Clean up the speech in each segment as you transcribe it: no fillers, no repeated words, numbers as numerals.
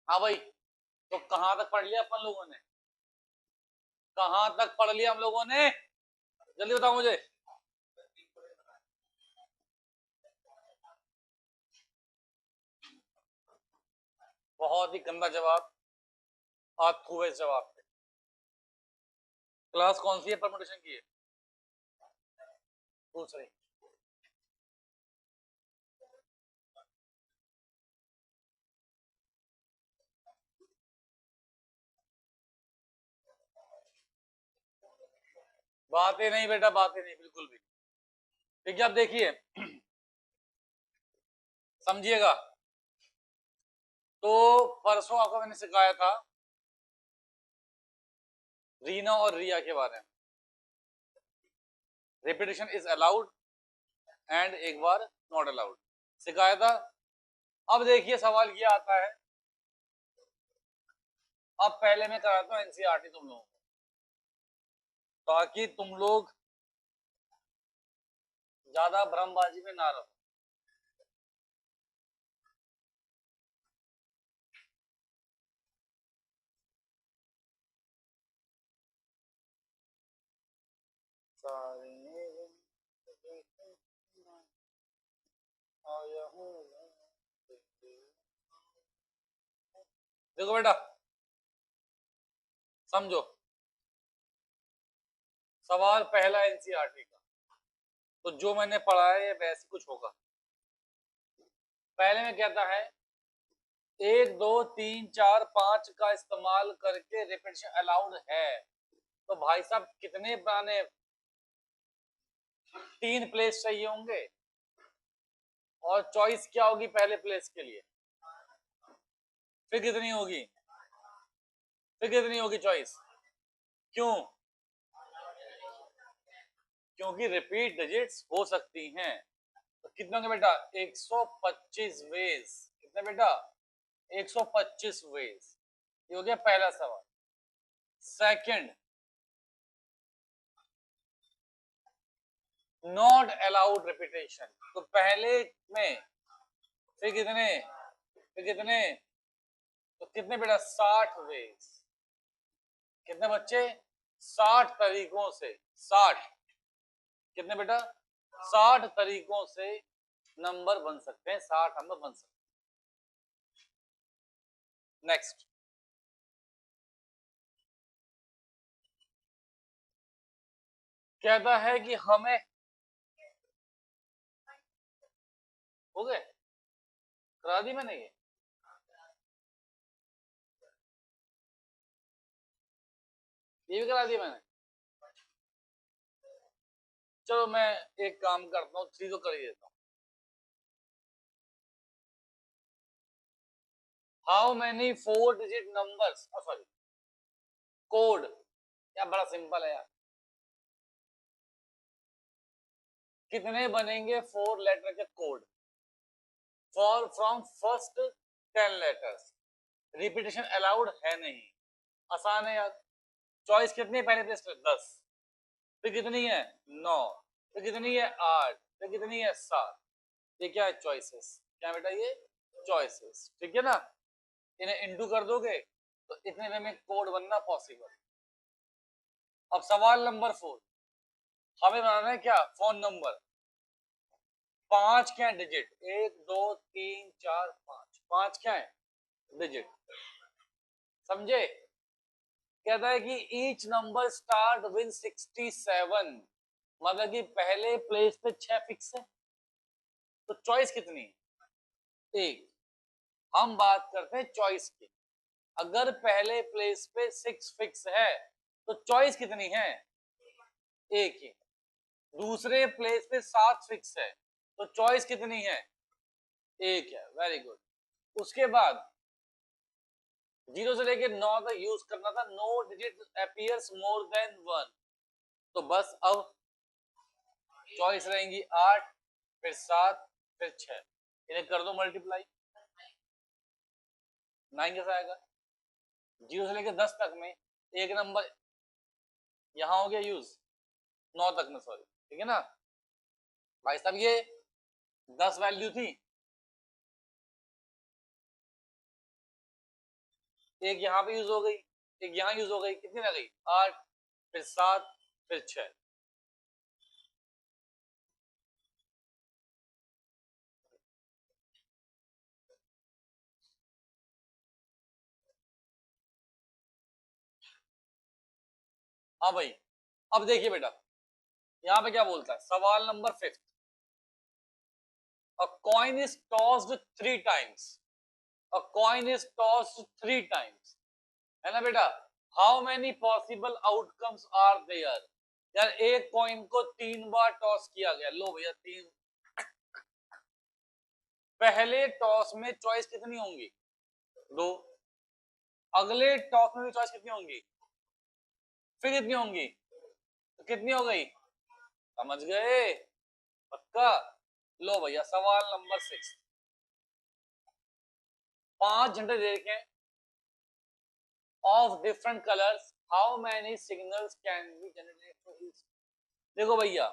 हाँ भाई, तो कहां तक पढ़ लिया अपन लोगों ने? कहां तक पढ़ लिया हम लोगों ने? जल्दी बताओ मुझे। बहुत ही गंदा जवाब, आप खूबे जवाब थे। क्लास कौन सी है परमुटेशन की है? दूसरी। बातें नहीं बेटा, बातें नहीं बिल्कुल भी। ठीक है, अब देखिए समझिएगा। तो परसों आपको मैंने सिखाया था रीना और रिया के बारे में। रिपीटेशन इज अलाउड एंड एक बार नॉट अलाउड सिखाया था। अब देखिए सवाल ये आता है, अब पहले मैं कराता हूँ एनसीईआरटी तुम लोगों को, ताकि तुम लोग ज्यादा भ्रमबाजी में ना रहो। देखो बेटा, समझो, सवाल पहला एनसीईआरटी का, तो जो मैंने पढ़ा है वैसे कुछ होगा। पहले में कहता है 1 2 3 4 5 का इस्तेमाल करके रिपीटेशन अलाउड है। तो भाई साहब कितने पुराने 3 प्लेस चाहिए होंगे, और चॉइस क्या होगी पहले प्लेस के लिए? फिर कितनी होगी? फिर कितनी होगी चॉइस? क्यों? क्योंकि रिपीट डिजिट्स हो सकती हैं। तो कितना होंगे बेटा? 125 वेज। कितने बेटा? 125 वेज। ये हो गया पहला सवाल। Second, not allowed repetition. तो पहले में फिर कितने? फिर कितने? तो कितने बेटा? 60 वेज। कितने बच्चे? 60 तरीकों से। 60 कितने बेटा? 60 तरीकों से नंबर बन सकते हैं, 60 नंबर बन सकते हैं। नेक्स्ट, कहता है कि हमें, हो गए, करा दी मैंने ये भी करा दी मैंने। चलो मैं एक काम करता हूँ, 3 तो कर ही देता हूँ। How many 4 digit numbers, sorry, code, क्या बड़ा सिंपल है यार। कितने बनेंगे 4 लेटर के code for from first 10 letters? Repetition allowed है नहीं, आसान है यार। चॉइस कितनी है पहले प्लेस पे? 10। फिर कितनी है? 9। फिर कितनी है? 8। फिर कितनी है? 7। ये क्या है? चॉइसेस। क्या बेटा? ये चॉइसेस। ठीक है ना? इन्हें इंटू कर दोगे तो इतने में कोड बनना पॉसिबल। अब सवाल नंबर 4, हमें बनाना है क्या? Phone number. 5 क्या है डिजिट? 1 2 3 4 5, 5 क्या है डिजिट? समझे? कहता है कि ईच नंबर स्टार्ट विद 67, मतलब कि पहले प्लेस पे 6 फिक्स है। तो चॉइस कितनी है? एक। हम बात करते हैं चॉइस की। अगर पहले प्लेस पे 6 फिक्स है तो चॉइस कितनी है? एक ही। दूसरे प्लेस पे 7 फिक्स है तो चॉइस कितनी है? एक है। Very good. उसके बाद 0 से लेके 9 तक यूज करना था, no digit appears more than 1। तो बस अब चॉइस रहेंगी 8, फिर 7, फिर 6। इन्हें कर दो मल्टीप्लाई। 9 कैसे आएगा? 0 से लेके 10 तक में एक नंबर यहां हो गया यूज, 9 तक में, सॉरी। ठीक है ना भाई साहब? ये 10 वैल्यू थी, एक यहाँ पे यूज हो गई, एक यहाँ यूज हो गई, कितनी रह गई 8, फिर 7, फिर 6। हाँ भाई, अब देखिए बेटा, यहाँ पे क्या बोलता है सवाल number 5, a coin is tossed 3 times, a coin is tossed 3 times, है ना बेटा, how many possible outcomes are there. यार एक कॉइन को 3 बार टॉस किया गया, लो भैया 3, पहले टॉस में चॉइस कितनी होंगी 2, अगले टॉस में भी चॉइस कितनी होंगी, फिर कितनी होंगी, तो कितनी हो गई, समझ गए, पक्का। लो भैया सवाल नंबर 6, 5 झंडे देखें of different colours, how many signals can be generated for each. देखो भैया,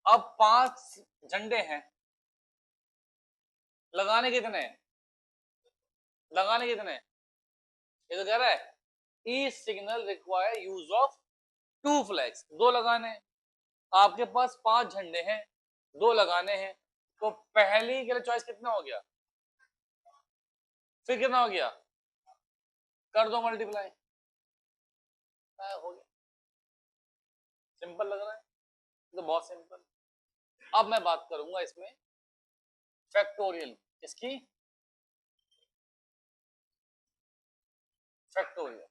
अब 5 झंडे हैं, लगाने कितने, लगाने कितने, ये तो कह रहा है each signal require use of 2 flags, 2 लगाने, आपके पास 5 झंडे हैं, 2 लगाने हैं, तो पहली के लिए चॉइस कितना हो गया, फिर कितना हो गया, कर दो मल्टीप्लाई, हो गया। सिंपल लग रहा है, तो बहुत सिंपल। अब मैं बात करूंगा इसमें फैक्टोरियल, इसकी फैक्टोरियल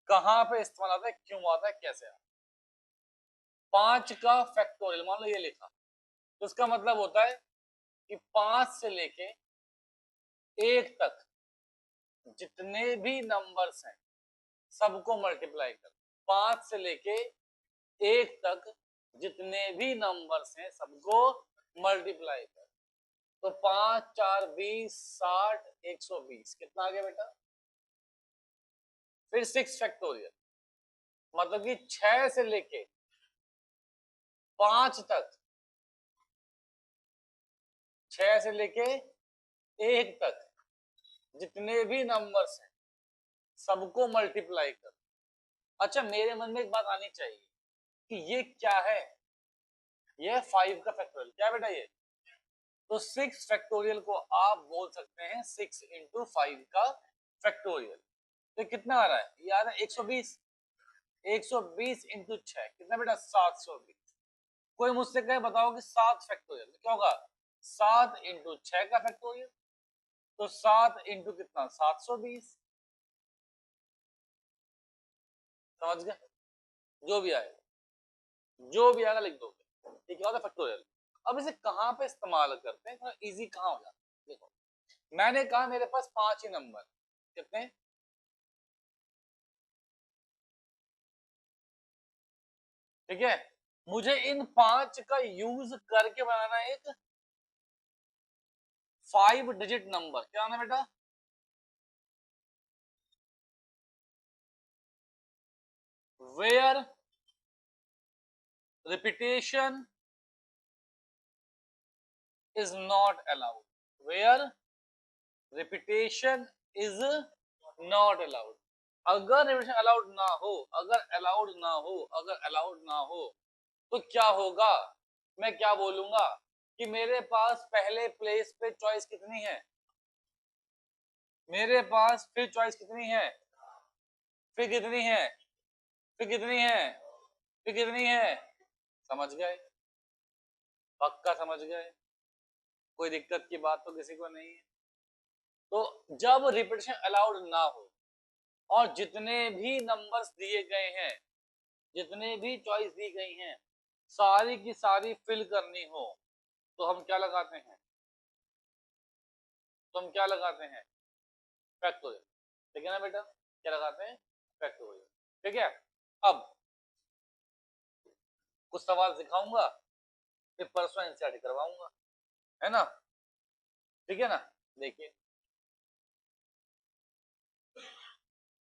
कहां पे इस्तेमाल आता है, क्यों आता है, कैसे आता है। 5 का फैक्टोरियल मान लो ये लिखा, तो उसका मतलब होता है कि 5 से लेके 1 तक जितने भी नंबर्स हैं सबको मल्टीप्लाई कर, 5 से लेके 1 तक जितने भी नंबर्स हैं सबको मल्टीप्लाई कर, तो 5 4 20 60 120, कितना आ गया बेटा। फिर 6 फैक्टोरियल, मतलब कि 6 से लेके 5 तक, 6 से लेके 1 तक जितने भी नंबर्स हैं सबको मल्टीप्लाई कर। अच्छा मेरे मन में एक बात आनी चाहिए कि ये क्या है, ये 5 का फैक्टोरियल, क्या बेटा ये, तो 6 फैक्टोरियल को आप बोल सकते हैं 6 इंटू 5 का फैक्टोरियल, तो कितना आ रहा है, ये आ रहा है 120, 120 इंटू 6 कितना बेटा 720। कोई मुझसे कहे बताओ कि 7 फैक्टोरियल क्या होगा, 7 इंटू 6 का फैक्टोरियल, तो 7 इंटू कितना 720, समझ गए, जो भी आएगा, जो भी आएगा लिख दोगे, ठीक है फैक्टोरियल। अब इसे कहां पे इस्तेमाल करते हैं, इजी कहां हो जाता है, देखो मैंने कहा मेरे पास 5 ही नंबर, कितने, ठीक है, मुझे इन 5 का यूज करके बनाना एक 5 डिजिट नंबर, क्या आना बेटा, where repetition is not allowed, where repetition is not allowed. अगर रिपीटेशन अलाउड ना हो, अगर अलाउड ना हो, अगर अलाउड ना हो, तो क्या होगा, मैं क्या बोलूंगा कि मेरे पास पहले प्लेस पे चॉइस कितनी है, मेरे पास फिर चॉइस कितनी है, फिर कितनी है, फिर कितनी है, फिर कितनी है, समझ गए, पक्का समझ गए, कोई दिक्कत की बात तो किसी को नहीं है। तो जब रिपीटेशन अलाउड ना हो और जितने भी नंबर्स दिए गए हैं, जितने भी चॉइस दी गई हैं, सारी की सारी फिल करनी हो, तो हम क्या लगाते हैं, तो हम क्या लगाते हैं, फैक्टोरियल, ठीक है ना बेटा, क्या लगाते हैं, फैक्टोरियल, ठीक है। अब कुछ सवाल सिखाऊंगा, फिर परसों एनसीईआरटी करवाऊंगा, है ना, ठीक है ना। देखिए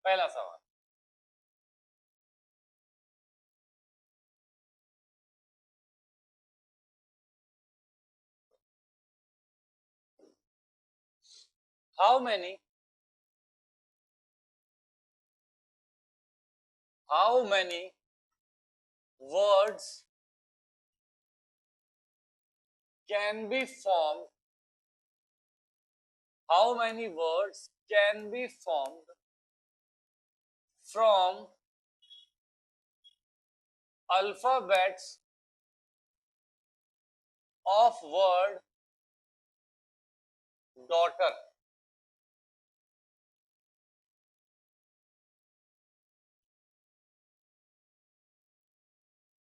पहला सवाल, how many how many words can be formed, how many words can be formed from alphabets of word daughter.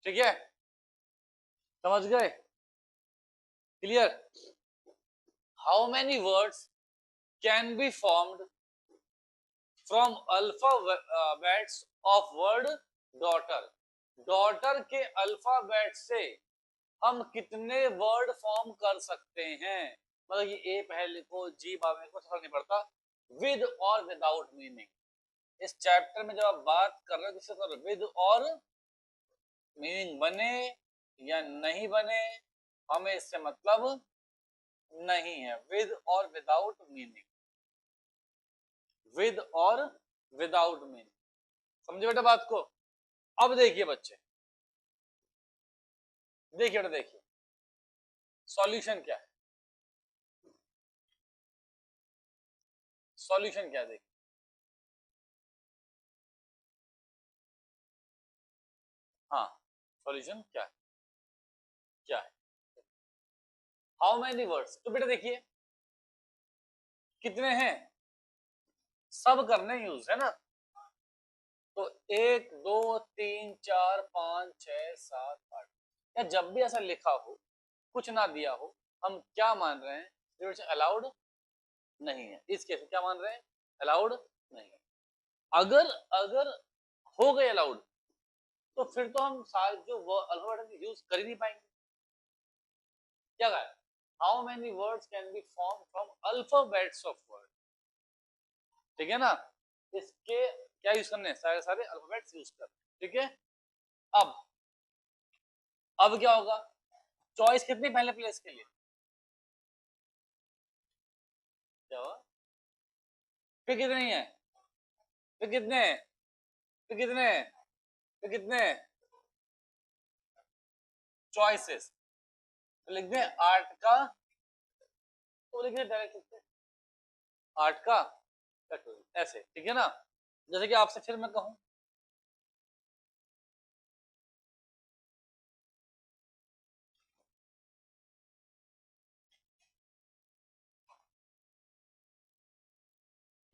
ठीक है, समझ गए? Clear? How many words can be formed from alphabets of word daughter. Daughter के alphabet से हम कितने word form कर सकते हैं? मतलब ये ए पहले को, जी बाद में, कुछ फर्क नहीं पड़ता, विद और विदाउट मीनिंग। इस चैप्टर में जब आप बात कर रहे हो तो विद और मीनिंग बने या नहीं बने, हमें इससे मतलब नहीं है। विद और विदाउट मीनिंग, विद और विदाउट मीनिंग, समझे बेटा बात को? अब देखिए बच्चे, देखिए बेटा, देखिए सॉल्यूशन क्या है, सॉल्यूशन क्या है, देखिए। हाँ, सॉल्यूशन क्या है, क्या है? हाउ मैनी वर्ड्स, तो बेटा देखिए कितने हैं, सब करने यूज है ना। तो 1 2 3 4 5 6 7 8, या जब भी ऐसा लिखा हो, कुछ ना दिया हो, हम क्या मान रहे हैं? अलाउड नहीं है। इस केस में क्या मान रहे हैं? अलाउड नहीं है। अगर अगर हो गए अलाउड, तो फिर तो हम सारे जो अल्फाबेट यूज कर ही नहीं पाएंगे। क्या कहा? How many words can be form from alphabets of word. ठीक है ना? इसके क्या यूज करने, सारे सारे अल्फाबेट्स यूज कर। ठीक है, अब क्या होगा? चॉइस कितनी पहले प्लेस के लिए? क्या हुआ? फिर कितनी है? फिर कितने? फिर कितने? फिर कितने चॉइसेस? तो लिख दें 8 का, तो लिख दें डायरेक्ट लिख दें 8 का फैक्टोरियल, ऐसे। ठीक है ना? जैसे कि आपसे फिर मैं कहूं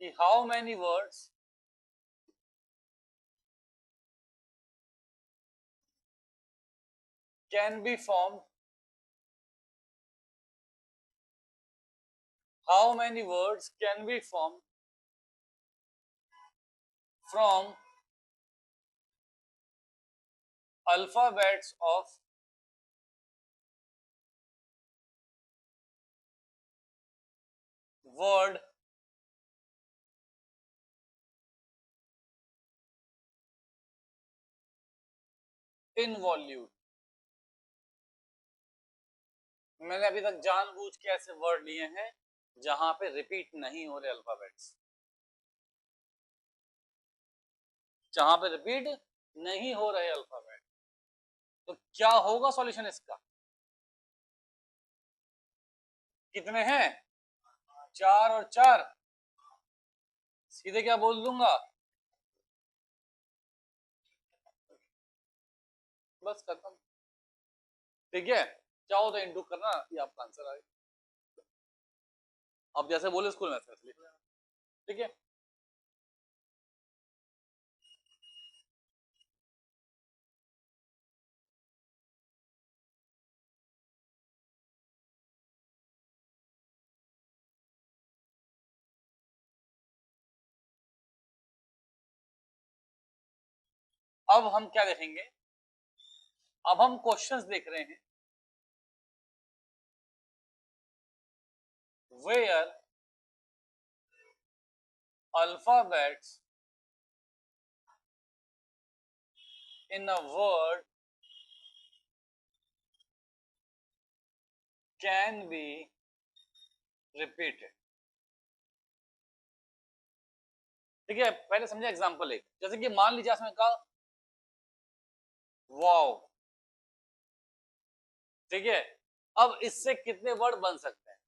कि how many words can be formed, how many words can be formed from alphabets of word involute. मैंने अभी तक जानबूझ के ऐसे वर्ड लिए हैं जहां पे रिपीट नहीं हो रहे अल्फाबेट्स, जहां पे रिपीट नहीं हो रहे अल्फाबेट। तो क्या होगा सॉल्यूशन इसका? कितने हैं? 4 और 4, सीधे क्या बोल दूंगा? बस खत्म। ठीक है, चाहो तो इंटू करना, ये आपका आंसर आएगा। अब जैसे बोले स्कूल में ऐसे लिख लेना। ठीक है, अब हम क्या देखेंगे? अब हम क्वेश्चंस देख रहे हैं where alphabets in a word can be repeated. ठीक है, पहले समझे एग्जांपल एक, जैसे कि मान लीजिए इसमें कहा वाओ, ठीक है, अब इससे कितने वर्ड बन सकते हैं?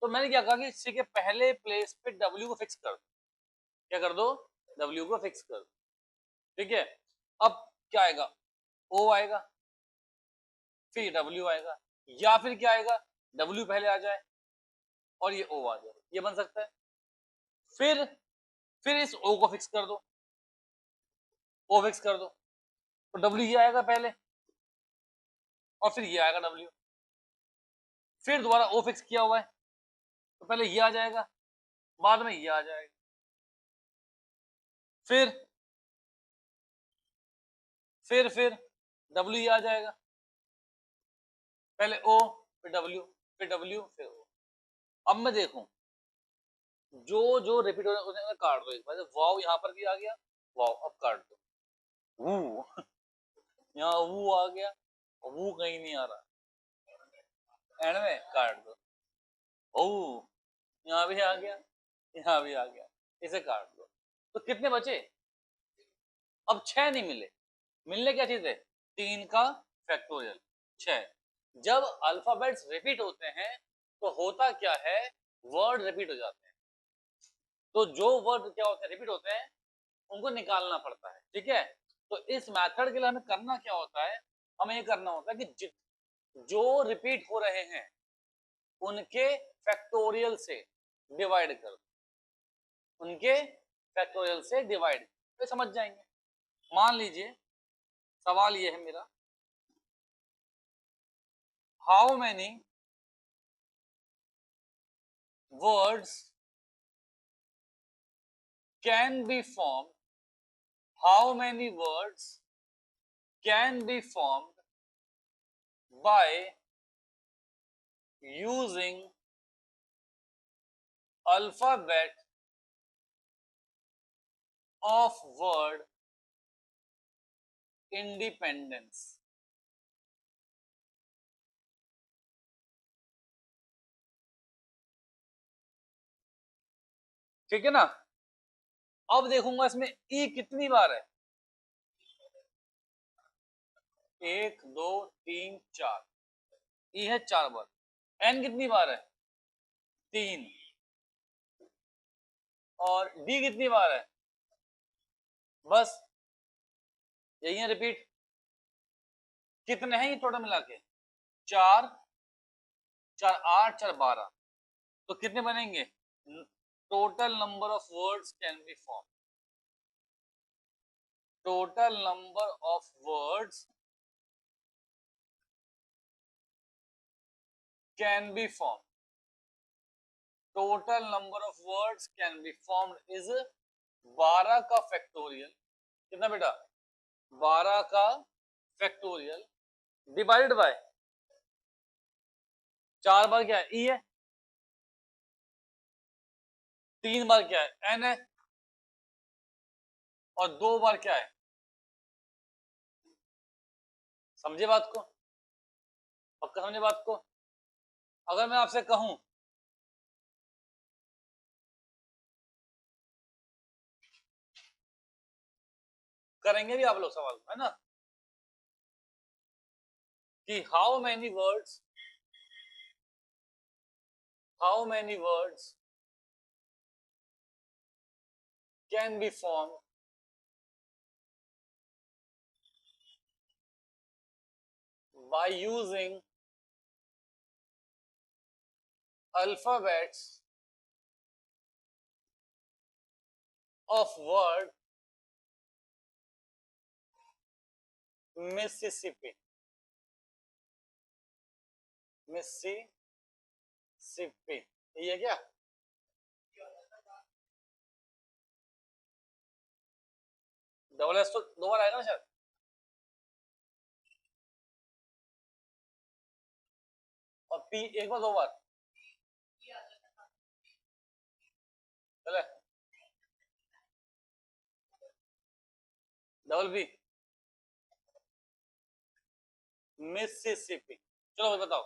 तो मैंने क्या कहा कि इसी के पहले प्लेस पे W को फिक्स कर दो। क्या कर दो? W को फिक्स कर दो। ठीक है, अब क्या आएगा? O आएगा, फिर W आएगा, या फिर क्या आएगा? W पहले आ जाए और ये O आ जाए, ये बन सकता है। फिर इस O को फिक्स कर दो, O फिक्स कर दो, तो W ये आएगा पहले और फिर ये आएगा W। फिर दोबारा O फिक्स किया हुआ है, तो पहले ये आ जाएगा, बाद में ये आ जाएगा। फिर W ये आ जाएगा, पहले O फिर W फिर W फिर O। अब मैं देखूं जो जो रिपीट हो रहा है उन्हें काट दो एक बार। वाव यहाँ पर भी आ गया, वाव अब काट दो, वू यहाँ वू आ गया, वू कहीं नहीं आ रहा, एंड में काट दो, ओ यहाँ भी आ गया, यहाँ भी आ गया, इसे काट दो। तो कितने बचे? अब 6 नहीं मिले, मिलने क्या चीज है? 3 का फैक्टोरियल 6। जब अल्फाबेट्स रिपीट होते हैं तो होता क्या है, वर्ड रिपीट हो जाते हैं। तो जो वर्ड क्या होते हैं, रिपीट होते हैं, उनको निकालना पड़ता है। ठीक है, तो इस मेथड के लिए हमें करना क्या होता है, हमें ये करना होता है कि जो रिपीट हो रहे हैं उनके फैक्टोरियल से डिवाइड कर दो, उनके फैक्टोरियल से डिवाइड, तो समझ जाएंगे। मान लीजिए सवाल ये है मेरा, how many words can be form, how many words can be formed by using alphabet of word independence। ठीक है ना? अब देखूंगा इसमें ई कितनी बार है, 1 2 3 4, ई है 4 बार। एन कितनी बार है? 3। और डी कितनी बार है? बस यही है रिपीट। कितने हैं ये टोटल मिला के? 4 4 8 4 12, तो कितने बनेंगे? Total number of words can be form, total number of words can be form, total number of words can be formed is 12 का फैक्टोरियल, कितना बेटा? 12 का फैक्टोरियल डिवाइडेड बाय 4 बार क्या है? ई है, 3 बार क्या है? एन है, और 2 बार क्या है? समझे बात को? पक्का समझे बात को? अगर मैं आपसे कहूं करेंगे भी आप लोग सवाल, है ना, कि how many words can be form by using alphabets of word Mississippi, Mississippi, ये है क्या? डबल एस तो 2 बार आएगा ना शायद, और पी 1 बार 2 बार, चले डबल बी, मिसिसिपी। चलो बताओ,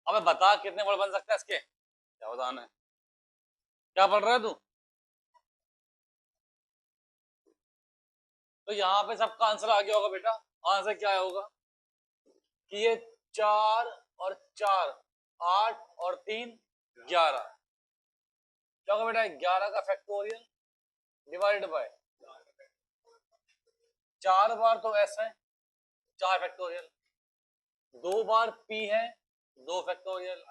अब बता कितने वर्ड बन सकते हैं इसके? क्या बताना है, क्या पढ़ रहा है तू? तो यहाँ पे सबका आंसर आ गया होगा बेटा। आंसर क्या होगा कि ये 4 और 4 8 और 3 11, क्या होगा बेटा 11 का फैक्टोरियल डिवाइडेड बाय 4 बार तो ऐसा है 4 फैक्टोरियल, 2 बार p है 2 फैक्टोरियल,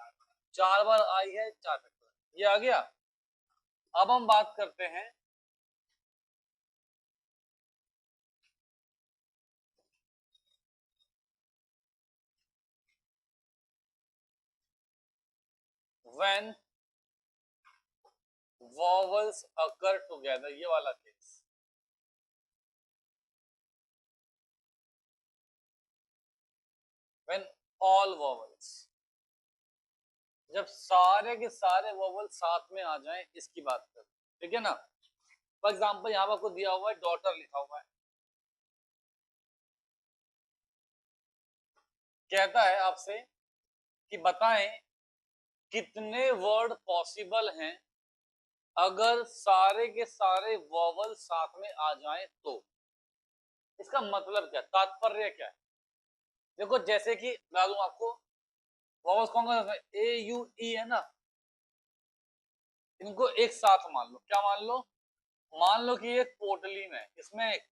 4 बार i है 4 फैक्टोरियल। ये आ गया। अब हम बात करते हैं when vowels occur together, ये वाला केस। when all vowels, जब सारे के सारे वोवल साथ में आ जाएं, इसकी बात कर, ठीक है ना। फॉर एग्जाम्पल यहाँ पर कुछ दिया हुआ है, डॉटर लिखा हुआ है, कहता है आपसे कि बताएं कितने वर्ड पॉसिबल हैं अगर सारे के सारे वोवल साथ में आ जाएं तो। इसका मतलब क्या, तात्पर्य क्या है? देखो जैसे कि बता दूं आपको, वोवल्स कौन कौन से, ए यू ई है ना, इनको एक साथ मान लो। क्या मान लो? मान लो कि एक पोटली में, इसमें एक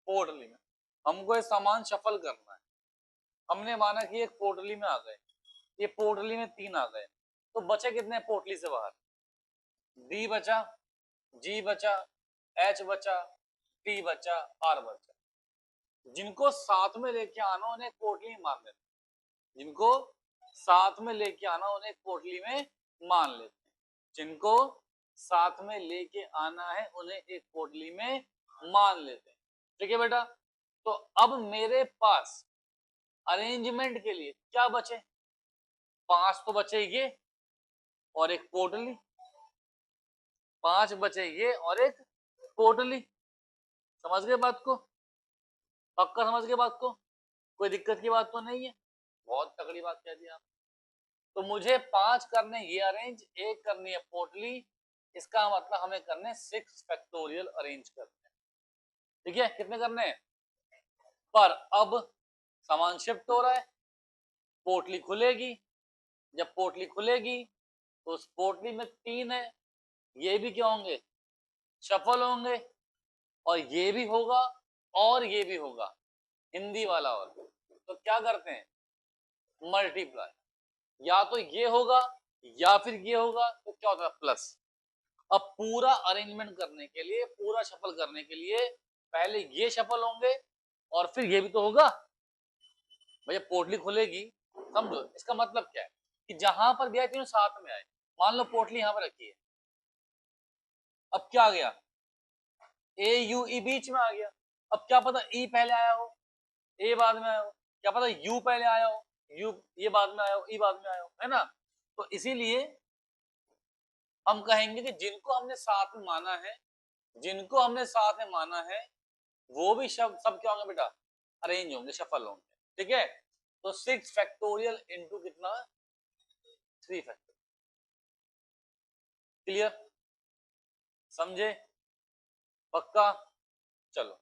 पोटली में हमको ये सामान शफल करना है। हमने माना कि एक पोटली में आ गए, ये पोटली में 3 आ गए, तो बचे कितने पोटली से बाहर? डी बचा, जी बचा, एच बचा, टी बचा, आर बचा। जिनको साथ में लेके आना उन्हें पोटली मान लेते, जिनको साथ में लेके आना उन्हें पोटली में मान लेते, जिनको साथ में लेके आना है उन्हें एक पोटली में मान लेते हैं। ठीक है बेटा। तो अब मेरे पास अरेंजमेंट के लिए क्या बचे? 5 तो बचे ये और एक पोटली, 5 बचे ये और एक पोटली। समझ गए बात को? पक्का समझ गए बात को? कोई दिक्कत की बात तो नहीं है? बहुत तगड़ी बात कह दी आप। तो मुझे 5 करने ये अरेंज, एक करनी है पोटली, इसका मतलब हमें करने 6 फैक्टोरियल अरेंज करने हैं। ठीक है, कितने करने हैं? पर अब सामान शिफ्ट हो रहा है, पोटली खुलेगी, जब पोटली खुलेगी तो उस पोटली में 3 है, ये भी क्या होंगे? शफल होंगे, और ये भी होगा और ये भी होगा, हिंदी वाला। और तो क्या करते हैं? मल्टीप्लाई, या तो ये होगा या फिर ये होगा, तो क्या होता है? प्लस। अब पूरा अरेंजमेंट करने के लिए, पूरा शफल करने के लिए पहले ये शफल होंगे और फिर ये भी तो होगा। भैया पोटली खुलेगी, समझो इसका मतलब क्या है कि जहां पर भी आए तीनों साथ में आए। मान लो पोटली यहां पर रखी है, अब क्या आ गया? ए यू ई बीच में आ गया। अब क्या पता ई पहले आया हो, ए बाद में आया हो, क्या पता यू पहले आया हो, यू ये बाद में आया हो, ई बाद में आया हो, है ना। तो इसीलिए हम कहेंगे कि जिनको हमने साथ में माना है, जिनको हमने साथ में माना है, वो भी शब्द सब क्या होंगे बेटा? अरेंज होंगे, शफल होंगे। ठीक है। तो 6 फैक्टोरियल इंटू कितना? 3 फैक्टोरियल। क्लियर? समझे? पक्का? चलो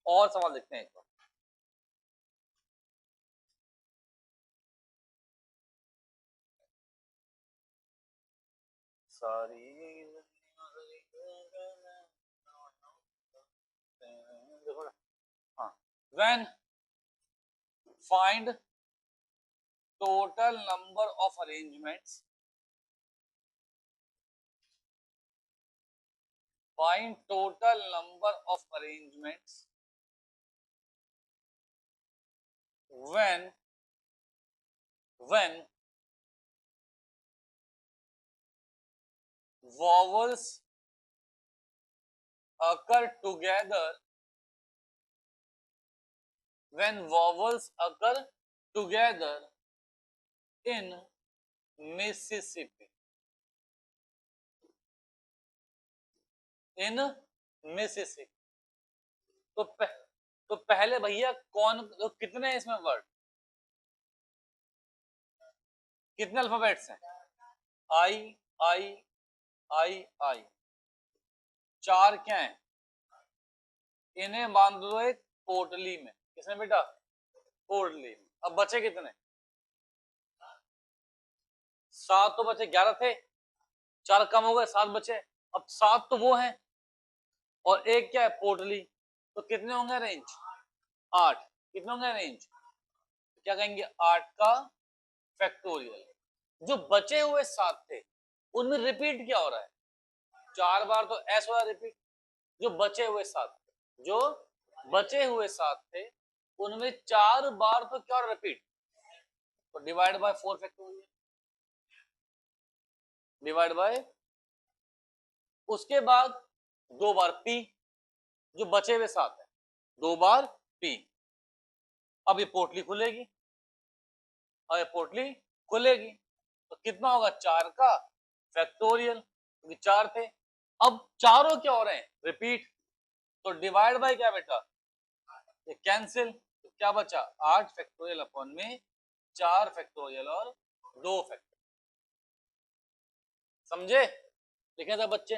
और सवाल देखते हैं एक बार। सारी देखो ना, हाँ, when find total number of arrangements, find total number of arrangements when vowels occur together, when vowels occur together in Mississippi, in Mississippi। तो तो पहले भैया कौन, तो कितने हैं इसमें वर्ड? कितने अल्फाबेट्स हैं? आई आई आई आई, चार क्या है, इन्हें बांध दो एक पोटली में। किसमें बेटा? पोटली में। अब बचे कितने? 7 तो बचे, 11 थे, 4 कम हो गए, 7 बचे। अब 7 तो वो हैं और एक क्या है, पोटली। तो कितने होंगे रेंज? 8। कितने होंगे रेंज? क्या कहेंगे? 8 का फैक्टोरियल। जो बचे हुए 7 थे उनमें रिपीट क्या हो रहा है? 4 बार तो एस वाला रिपीट। जो बचे हुए 7 थे, जो बचे हुए 7 थे उनमें 4 बार तो क्या रिपीट, तो divide by 4 factorial, divide by, उसके बाद 2 बार पी, जो बचे हुए 7 है 2 बार पी। अब ये पोटली खुलेगी, और ये पोटली खुलेगी, तो कितना होगा? 4 का फैक्टोरियल, क्योंकि 4 थे। अब चारों क्या हो रहे हैं? रिपीट। तो डिवाइड बाय क्या बेटा? ये कैंसिल, तो क्या बचा? 8 फैक्टोरियल अपॉन में 4 फैक्टोरियल और 2 फैक्टोरियल। समझे? लिखे था बच्चे?